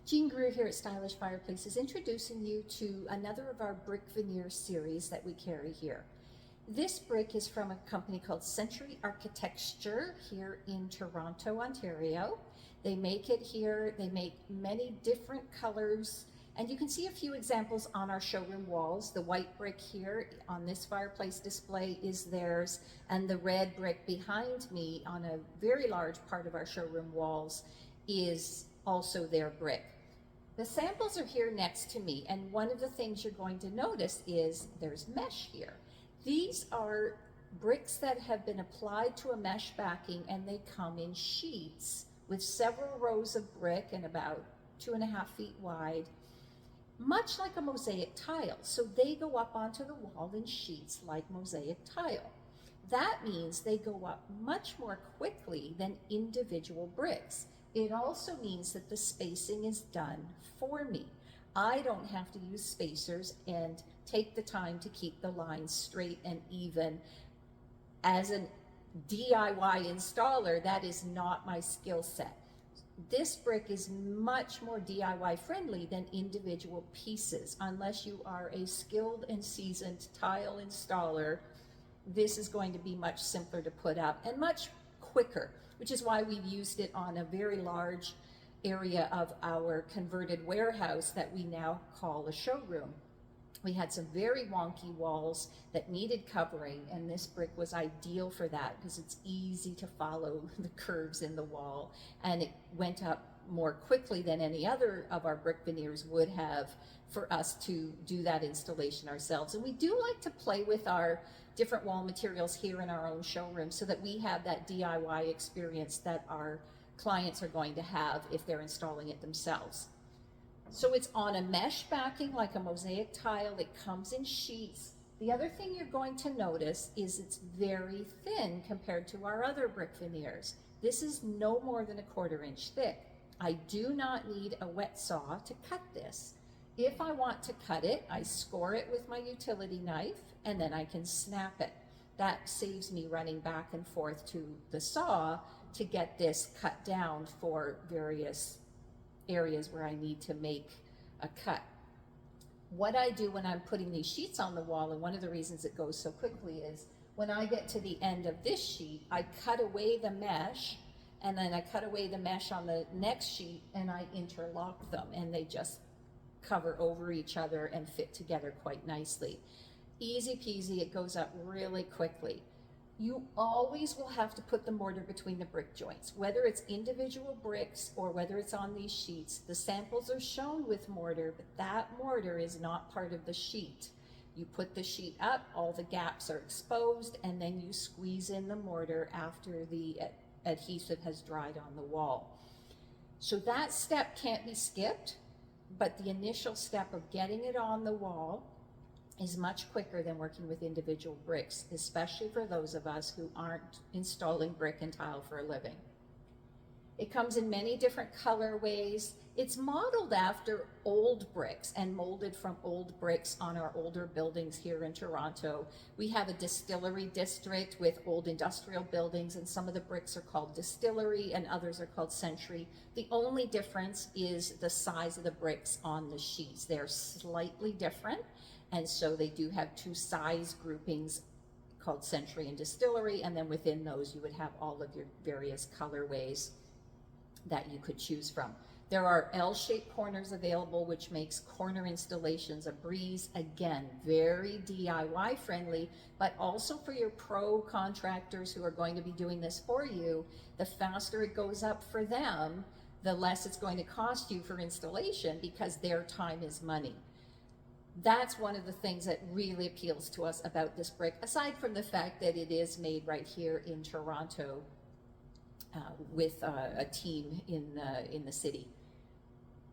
Jean Greer here at Stylish Fireplaces, introducing you to another of our brick veneer series that we carry here. This brick is from a company called Century Architecture here in Toronto, Ontario. They make it here, they make many different colors, and you can see a few examples on our showroom walls. The white brick here on this fireplace display is theirs, and the red brick behind me on a very large part of our showroom walls is also their brick. The samples are here next to me, and one of the things you're going to notice is there's mesh here. These are bricks that have been applied to a mesh backing, and they come in sheets with several rows of brick and about 2.5 feet wide, much like a mosaic tile. So they go up onto the wall in sheets like mosaic tile. That means they go up much more quickly than individual bricks. It also means that the spacing is done for me. I don't have to use spacers and take the time to keep the lines straight and even. As a DIY installer, that is not my skill set. This brick is much more DIY friendly than individual pieces. Unless you are a skilled and seasoned tile installer, this is going to be much simpler to put up and much quicker, which is why we've used it on a very large area of our converted warehouse that we now call a showroom. We had some very wonky walls that needed covering, and this brick was ideal for that because it's easy to follow the curves in the wall, and it went up more quickly than any other of our brick veneers would have for us to do that installation ourselves. And we do like to play with our different wall materials here in our own showroom so that we have that DIY experience that our clients are going to have if they're installing it themselves. So it's on a mesh backing like a mosaic tile. It comes in sheets. The other thing you're going to notice is it's very thin compared to our other brick veneers. This is no more than 1/4 inch thick. I do not need a wet saw to cut this. If I want to cut it, I score it with my utility knife and then I can snap it. That saves me running back and forth to the saw to get this cut down for various areas where I need to make a cut. What I do when I'm putting these sheets on the wall, and one of the reasons it goes so quickly, is when I get to the end of this sheet, I cut away the mesh, and then I cut away the mesh on the next sheet and I interlock them, and they just cover over each other and fit together quite nicely. Easy peasy, it goes up really quickly. You always will have to put the mortar between the brick joints, whether it's individual bricks or whether it's on these sheets. The samples are shown with mortar, but that mortar is not part of the sheet. You put the sheet up, all the gaps are exposed, and then you squeeze in the mortar after the adhesive has dried on the wall. So that step can't be skipped, but the initial step of getting it on the wall is much quicker than working with individual bricks, especially for those of us who aren't installing brick and tile for a living. It comes in many different colorways. It's modeled after old bricks and molded from old bricks on our older buildings here in Toronto. We have a distillery district with old industrial buildings, and some of the bricks are called distillery and others are called century. The only difference is the size of the bricks on the sheets. They're slightly different, and so they do have two size groupings called century and distillery, and then within those you would have all of your various colorways that you could choose from. There are L-shaped corners available, which makes corner installations a breeze. Again, very DIY friendly, but also for your pro contractors who are going to be doing this for you. The faster it goes up for them, the less it's going to cost you for installation because their time is money. That's one of the things that really appeals to us about this brick, aside from the fact that it is made right here in Toronto with a team in the city.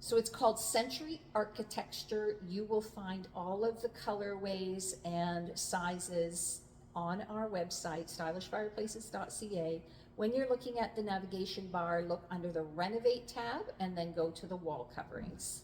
So it's called Century Architecture. You will find all of the colorways and sizes on our website, stylishfireplaces.ca. When you're looking at the navigation bar, look under the Renovate tab and then go to the wall coverings.